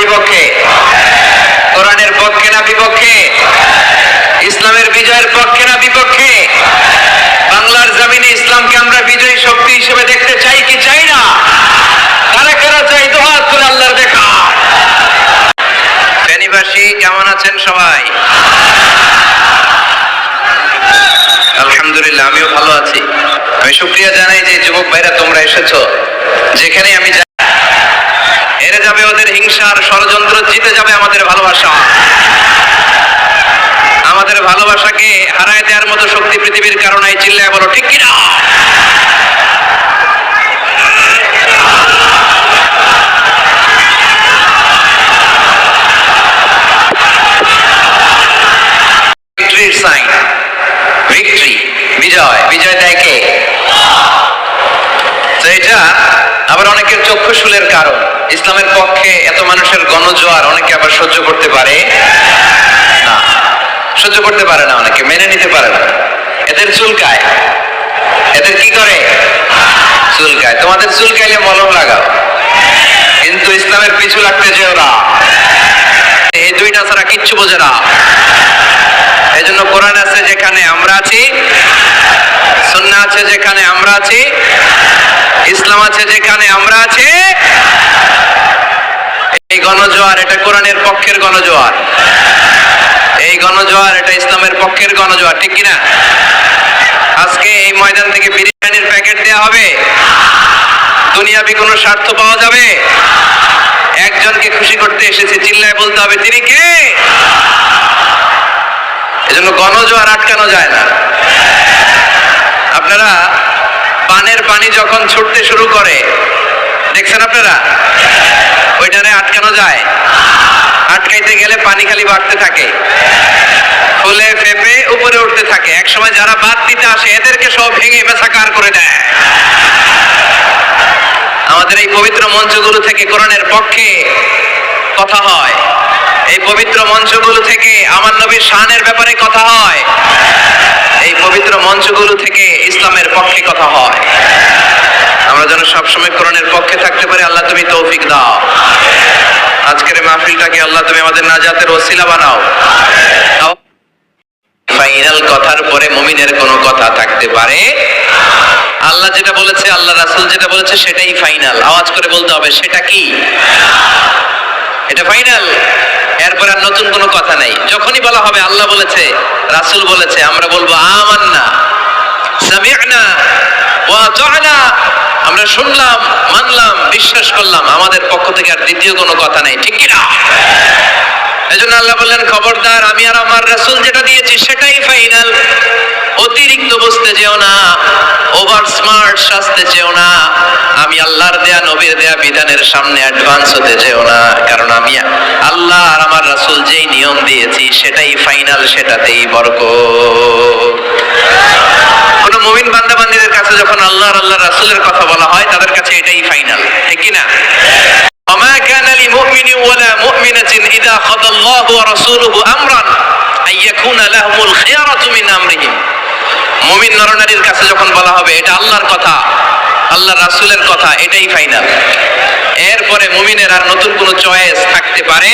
বিপক্ষে? কোরআনের পক্ষে না বিপক্ষে? ইসলামের বিজয়ের পক্ষে না বিপক্ষে? বাংলার জমিনে ইসলামকে আমরা বিজয়ী শক্তি হিসেবে দেখতে চাই কি চাই না? কারা কারা চাই দুহাত তুলে আল্লাহর দেখা। ফেনীবাসী কেমন আছেন সবাই? আলহামদুলিল্লাহ, আমিও ভালো আছি। আমি শুকরিয়া জানাই যে যুবক ভাইরা তোমরা এসেছো। যেখানে আমি হেরে যাবে ওদের হিংসার ষড়যন্ত্র, জিতে যাবে আমাদের ভালোবাসা। আমাদের ভালোবাসাকে হারায় দেওয়ার মতো শক্তি পৃথিবীর কারণে চিল্লায় বলো ঠিক কিনা? ভিক্টরির সাইন, ভিক্টরি, বিজয়। বিজয় দেয় কে? তো এটা আবার অনেকের চক্ষুশূলের কারণ। ইসলামের পক্ষে এত মানুষের গণজোয়ার অনেকে আবার সহ্য করতে পারে না, সহ্য করতে পারে না, অনেকে মেনে নিতে পারে না। এদের চুলকায়। এদের কি করে? চুলকায়। তোমাদের চুলকাইলে মলম লাগাও, কিন্তু ইসলামের পিছু লাগতে যেও না। এই দুইটা ছাড়া কিচ্ছু বোঝে না। এই জন্য কোরআন আছে যেখানে আমরা আছি, সুন্নাহ আছে যেখানে আমরা আছি, ইসলাম আছে যেখানে আমরা আছি। এই গণজোয়ার এটা কোরআনের পক্ষের গণজোয়ার, এই গণজোয়ার এটা ইসলামের পক্ষের গণজোয়ার, ঠিক কিনা? আজকে এই ময়দান থেকে বিরিয়ানির প্যাকেট দেওয়া হবে, দুনিয়াবি কোনো স্বার্থ পাওয়া যাবে? একজনকে খুশি করতে এসেছে, চিল্লায় বলতে হবে তিনি কে? এজন্য গণজোয়ার আটকানো যায় না। আপনারা পানের পানি যখন ছুটতে শুরু করে দেখছেন আপনারা? ওইটারে আটকানো যায়? আটকাইতে গেলে পানি খালি বাড়তে থাকে, ফুলে ফেপে উপরে উঠতে থাকে। এক সময় যারা বাদ দিতে আসে এদেরকে সব ভেঙে মেছাকার করে দেয়। আমাদের এই পবিত্র মঞ্চগুলো থেকে কোরআনের পক্ষে কথা হয়, এই পবিত্র মঞ্চগুলো থেকে আমার নবীর শানের ব্যাপারে কথা হয়, এই পবিত্র মঞ্চগুলো থেকে ইসলামের পক্ষে কথা হয়। আমরা যেন সবসময় কোরআনের পক্ষে থাকতে পারি। আল্লাহ তুমি তৌফিক দাও। আজকের মাহফিলটাকে আল্লাহ তুমি আমাদের নাজাতের ওসিলা বানাও। ফাইনাল কথার পরে মুমিনের কোনো কথা থাকতে পারে? আল্লাহ যেটা বলেছে, আল্লাহ রাসূল যেটা বলেছে সেটাই ফাইনাল। আওয়াজ করে বলতে হবে সেটা কি? এটা ফাইনাল। এরপর আর নতুন কোনো কথা নাই। যখনই বলা হবে আল্লাহ বলেছে, রাসূল বলেছে, আমরা বলবো আমান্না, সামি'না ওয়া আতা'না। আমরা শুনলাম, মানলাম, বিশ্বাস করলাম। আমাদের পক্ষ থেকে আর দ্বিতীয় কোনো কথা নাই, ঠিক কি না? এজন্য আল্লাহ বললেন খবরদার, আমি আর আমার রাসূল যেটা দিয়েছি সেটাই ফাইনাল। অতিরিক্ত বুঝতে যেও না, ওভার স্মার্ট সাজতে যেও না। আমি আল্লাহর দেয়া নবীর দেয়া বিধানের সামনে অ্যাডভান্স হতে যেও না। কারণ আমি আল্লাহ আর আমার রাসূল যেই নিয়ম দিয়েছি সেটাই ফাইনাল, সেটাতেই বরকত। কোন মুমিন বান্দা বান্দীদের কাছে যখন আল্লাহর আল্লাহর রাসূলের কথা বলা হয় তাদের কাছে এটাই ফাইনাল, ঠিক কি না? وما كان لمؤمن ولا مؤمنة إذا قضى الله ورسوله أمرا أن يكون لهم الخيرة من أمرهم। মুমিন নরনারীর কাছে যখন বলা হবে এটা আল্লাহর কথা, আল্লাহর রাসূলের কথা, এটাই ফাইনাল। এরপরে মুমিনের আর নতুন কোনো চয়েস থাকতে পারে